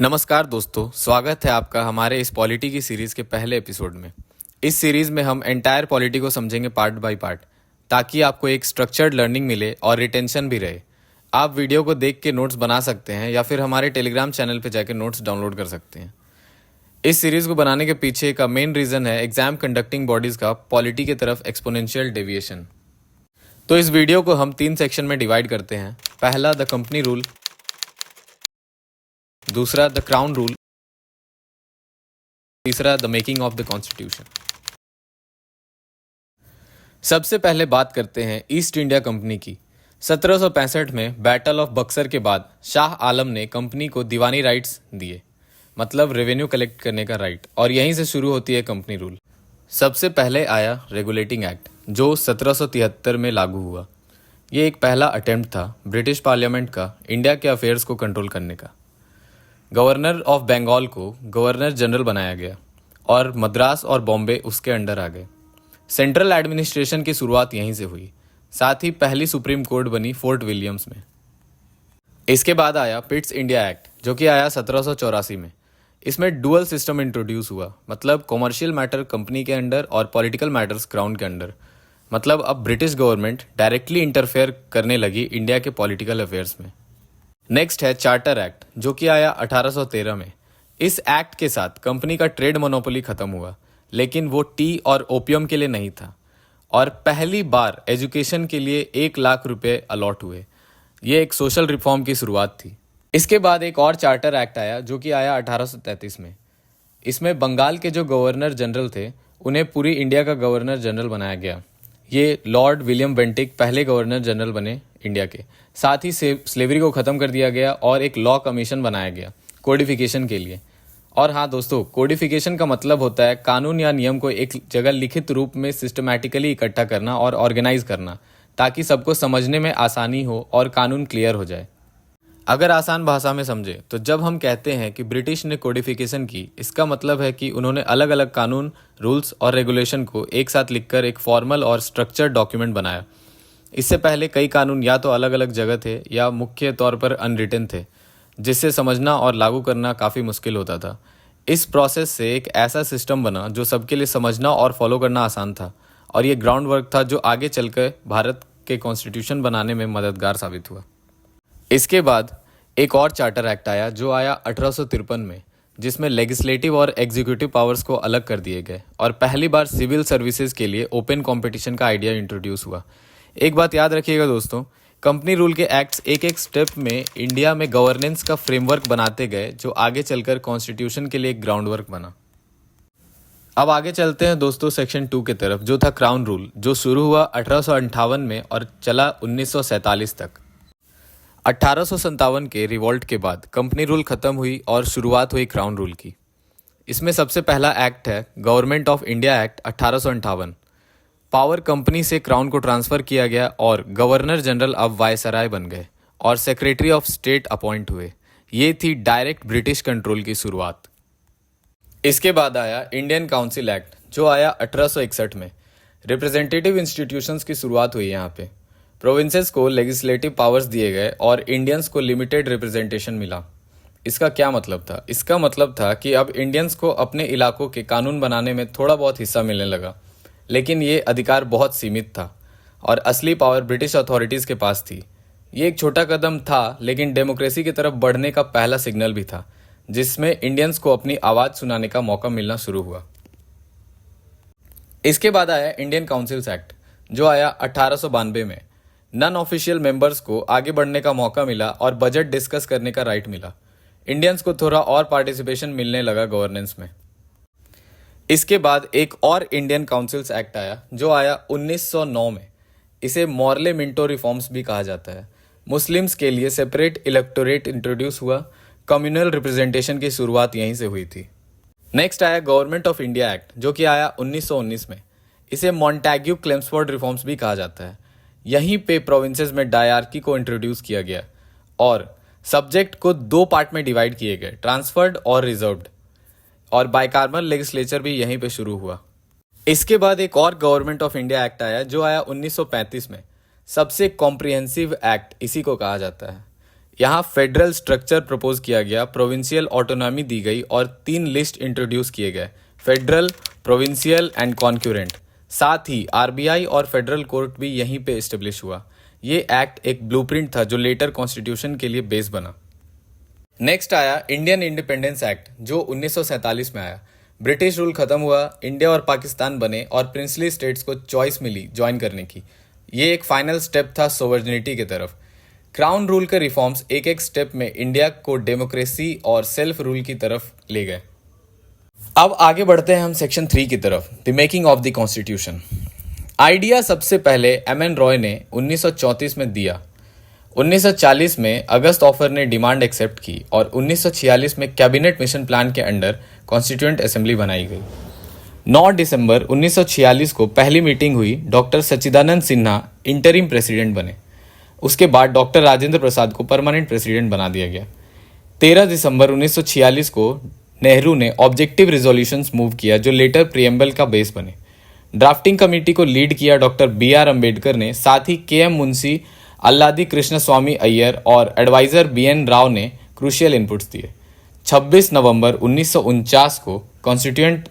नमस्कार दोस्तों, स्वागत है आपका हमारे इस पॉलिटी की सीरीज़ के पहले एपिसोड में। इस सीरीज़ में हम एंटायर पॉलिटी को समझेंगे पार्ट बाय पार्ट, ताकि आपको एक स्ट्रक्चर्ड लर्निंग मिले और रिटेंशन भी रहे। आप वीडियो को देख के नोट्स बना सकते हैं या फिर हमारे टेलीग्राम चैनल पर जाकर नोट्स डाउनलोड कर सकते हैं। इस सीरीज़ को बनाने के पीछे का मेन रीज़न है एग्जाम कंडक्टिंग बॉडीज़ का पॉलिटी की तरफ एक्सपोनेंशियल डेविएशन। तो इस वीडियो को हम 3 सेक्शन में डिवाइड करते हैं। पहला द कंपनी रूल, दूसरा द क्राउन रूल, तीसरा the making of the constitution. सबसे पहले बात करते हैं ईस्ट इंडिया कंपनी की। 1765 में बैटल ऑफ बक्सर के बाद शाह आलम ने कंपनी को दीवानी राइट्स दिए, मतलब रेवेन्यू कलेक्ट करने का राइट, और यहीं से शुरू होती है कंपनी रूल। सबसे पहले आया रेगुलेटिंग एक्ट, जो 1773 में लागू हुआ। ये एक पहला अटेम्प्ट था ब्रिटिश पार्लियामेंट का इंडिया के अफेयर्स को कंट्रोल करने का। गवर्नर ऑफ बंगाल को गवर्नर जनरल बनाया गया और मद्रास और बॉम्बे उसके अंडर आ गए। सेंट्रल एडमिनिस्ट्रेशन की शुरुआत यहीं से हुई। साथ ही पहली सुप्रीम कोर्ट बनी फोर्ट विलियम्स में। इसके बाद आया पिट्स इंडिया एक्ट, जो कि आया 1784 में। इसमें डुअल सिस्टम इंट्रोड्यूस हुआ, मतलब कॉमर्शियल मैटर कंपनी के अंडर और पॉलिटिकल मैटर्स क्राउन के अंडर। मतलब अब ब्रिटिश गवर्नमेंट डायरेक्टली इंटरफेयर करने लगी इंडिया के पॉलिटिकल अफेयर्स में। नेक्स्ट है चार्टर एक्ट, जो कि आया 1813 में। इस एक्ट के साथ कंपनी का ट्रेड मोनोपोली खत्म हुआ, लेकिन वो टी और ओपियम के लिए नहीं था। और पहली बार एजुकेशन के लिए 1 लाख रुपए अलॉट हुए। ये एक सोशल रिफॉर्म की शुरुआत थी। इसके बाद एक और चार्टर एक्ट आया, जो कि आया 1833 में। इसमें बंगाल के जो गवर्नर जनरल थे, उन्हें पूरी इंडिया का गवर्नर जनरल बनाया गया। ये लॉर्ड विलियम बेंटिक पहले गवर्नर जनरल बने इंडिया के। साथ ही स्लेवरी को ख़त्म कर दिया गया और एक लॉ कमीशन बनाया गया कोडिफिकेशन के लिए। और हाँ दोस्तों, कोडिफिकेशन का मतलब होता है कानून या नियम को एक जगह लिखित रूप में सिस्टमैटिकली इकट्ठा करना और ऑर्गेनाइज करना, ताकि सबको समझने में आसानी हो और कानून क्लियर हो जाए। अगर आसान भाषा में समझे तो जब हम कहते हैं कि ब्रिटिश ने कोडिफिकेशन की, इसका मतलब है कि उन्होंने अलग अलग कानून, रूल्स और रेगुलेशन को एक साथ लिखकर एक फॉर्मल और स्ट्रक्चर्ड डॉक्यूमेंट बनाया। इससे पहले कई कानून या तो अलग अलग जगह थे या मुख्य तौर पर अनरिटन थे, जिससे समझना और लागू करना काफ़ी मुश्किल होता था। इस प्रोसेस से एक ऐसा सिस्टम बना जो सबके लिए समझना और फॉलो करना आसान था, और ये ग्राउंड वर्क था जो आगे चलकर भारत के कॉन्स्टिट्यूशन बनाने में मददगार साबित हुआ। इसके बाद एक और चार्टर एक्ट आया, जो आया 1853 में, जिसमें लेजिस्लेटिव और एग्जीक्यूटिव पावर्स को अलग कर दिए गए और पहली बार सिविल सर्विसेज के लिए ओपन कंपटीशन का आइडिया इंट्रोड्यूस हुआ। एक बात याद रखिएगा दोस्तों, कंपनी रूल के एक्ट्स एक एक स्टेप में इंडिया में गवर्नेंस का फ्रेमवर्क बनाते गए, जो आगे चलकर कॉन्स्टिट्यूशन के लिए एक ग्राउंड वर्क बना। अब आगे चलते हैं दोस्तों सेक्शन 2 की तरफ, जो था क्राउन रूल, जो शुरू हुआ 1858 में और चला 1947 तक। 1857 के रिवॉल्ट के बाद कंपनी रूल खत्म हुई और शुरुआत हुई क्राउन रूल की। इसमें सबसे पहला एक्ट है government of India act 1858। Power company से क्राउन को ट्रांसफर किया गया और गवर्नर जनरल अब वायसराय बन गए और सेक्रेटरी ऑफ स्टेट अपॉइंट हुए। ये थी डायरेक्ट ब्रिटिश कंट्रोल की शुरुआत। इसके बाद आया इंडियन काउंसिल एक्ट, जो आया 1861 में। रिप्रेजेंटेटिव इंस्टीट्यूशंस की शुरुआत हुई यहाँ पे। प्रोविंसेस को लेजिस्लेटिव पावर्स दिए गए और इंडियंस को लिमिटेड रिप्रेजेंटेशन मिला। इसका क्या मतलब था? इसका मतलब था कि अब इंडियंस को अपने इलाकों के कानून बनाने में थोड़ा बहुत हिस्सा मिलने लगा, लेकिन ये अधिकार बहुत सीमित था और असली पावर ब्रिटिश अथॉरिटीज़ के पास थी। ये एक छोटा कदम था, लेकिन डेमोक्रेसी की तरफ बढ़ने का पहला सिग्नल भी था, जिसमें इंडियंस को अपनी आवाज़ सुनाने का मौका मिलना शुरू हुआ। इसके बाद आया इंडियन काउंसिल्स एक्ट, जो आया 1892 में। नॉन ऑफिशियल मेंबर्स को आगे बढ़ने का मौका मिला और बजट डिस्कस करने का राइट मिला। इंडियंस को थोड़ा और पार्टिसिपेशन मिलने लगा गवर्नेंस में। इसके बाद एक और इंडियन काउंसिल्स एक्ट आया, जो आया 1909 में। इसे मॉर्ले मिंटो रिफॉर्म्स भी कहा जाता है। मुस्लिम्स के लिए सेपरेट इलेक्टोरेट इंट्रोड्यूस हुआ। कम्युनल रिप्रेजेंटेशन की शुरुआत यहीं से हुई थी। नेक्स्ट आया गवर्नमेंट ऑफ इंडिया एक्ट, जो कि आया 1919 में। इसे मॉन्टैग्यू क्लेम्सफोर्ड रिफॉर्म्स भी कहा जाता है। यहीं पे प्रोविंसेस में डायरार्की को इंट्रोड्यूस किया गया और सब्जेक्ट को 2 पार्ट में डिवाइड किए गए, ट्रांसफर्ड और रिजर्व्ड, और बाइकार्बल लेजिस्लेचर भी यहीं पे शुरू हुआ। इसके बाद एक और गवर्नमेंट ऑफ इंडिया एक्ट आया, जो आया 1935 में। सबसे कॉम्प्रिहेंसिव एक्ट इसी को कहा जाता है। यहाँ फेडरल स्ट्रक्चर प्रपोज किया गया, प्रोविंशियल ऑटोनॉमी दी गई और 3 लिस्ट इंट्रोड्यूस किए गए, फेडरल, प्रोविंशियल एंड कॉन्क्यूरेंट। साथ ही आरबीआई और फेडरल कोर्ट भी यहीं पे एस्टेब्लिश हुआ। ये एक्ट एक ब्लूप्रिंट था जो लेटर कॉन्स्टिट्यूशन के लिए बेस बना। नेक्स्ट आया इंडियन इंडिपेंडेंस एक्ट जो 1947 में आया। ब्रिटिश रूल खत्म हुआ, इंडिया और पाकिस्तान बने और प्रिंसली स्टेट्स को चॉइस मिली ज्वाइन करने की। ये एक फाइनल स्टेप था सोवर्निटी की तरफ। क्राउन रूल के रिफॉर्म्स एक एक स्टेप में इंडिया को डेमोक्रेसी और सेल्फ रूल की तरफ ले गए। अब आगे बढ़ते हैं हम सेक्शन 3 की तरफ, the making of the constitution. Idea सबसे पहले एम.एन. रॉय ने 1934 में दिया। 1940 में अगस्त ऑफर ने डिमांड एक्सेप्ट की और 1946 में कैबिनेट मिशन प्लान के अंडर कॉन्स्टिट्यूएंट असेंबली बनाई गई। 9 दिसंबर 1946 को पहली मीटिंग हुई। डॉक्टर सच्चिदानंद सिन्हा इंटरिम प्रेसिडेंट बने। उसके बाद डॉक्टर राजेंद्र प्रसाद को परमानेंट प्रेसिडेंट बना दिया गया। 13 दिसंबर 1946 को नेहरू ने ऑब्जेक्टिव रिजोल्यूशंस मूव किया जो लेटर प्रियम्बल का बेस बने। ड्राफ्टिंग कमेटी को लीड किया डॉक्टर बी.आर. अम्बेडकर ने, साथ ही के.एम. मुंशी, अल्लादी कृष्ण स्वामी अय्यर और एडवाइजर बी.एन. राव ने क्रूशियल इनपुट्स दिए। 26 नवंबर 1949 को कॉन्स्टिट्यूएंट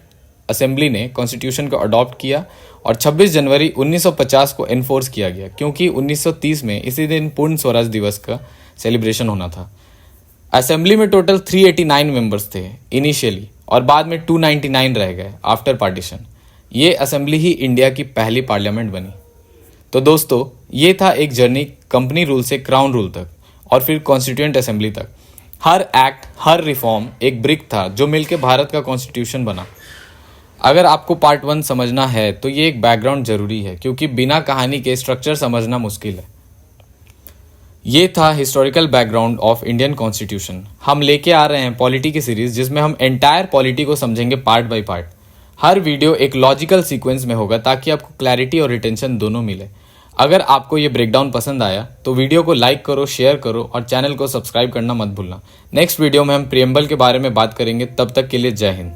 असेंबली ने कॉन्स्टिट्यूशन को अडॉप्ट किया और 26 जनवरी 1950 को एनफोर्स किया गया, क्योंकि 1930 में इसी दिन पूर्ण स्वराज दिवस का सेलिब्रेशन होना था। असेंबली में टोटल 389 मेंबर्स थे इनिशियली और बाद में 299 रह गए आफ्टर पार्टीशन। ये असेंबली ही इंडिया की पहली पार्लियामेंट बनी। तो दोस्तों, ये था एक जर्नी कंपनी रूल से क्राउन रूल तक और फिर कॉन्स्टिट्यूएंट असेंबली तक। हर एक्ट, हर रिफॉर्म एक ब्रिक था जो मिलकर भारत का कॉन्स्टिट्यूशन बना। अगर आपको पार्ट 1 समझना है तो ये एक बैकग्राउंड जरूरी है, क्योंकि बिना कहानी के स्ट्रक्चर समझना मुश्किल है। ये था historical background of Indian constitution. हम लेके आ रहे हैं पॉलिटी की सीरीज जिसमें हम एंटायर पॉलिटी को समझेंगे part by part. Her video एक लॉजिकल सीक्वेंस में होगा ताकि आपको क्लैरिटी और रिटेंशन दोनों मिले। अगर आपको ये ब्रेकडाउन पसंद आया तो वीडियो को लाइक करो, शेयर करो और चैनल को सब्सक्राइब करना मत भूलना। नेक्स्ट वीडियो में हम प्रियम्बल के बारे में बात करेंगे। तब तक के लिए जय हिंद।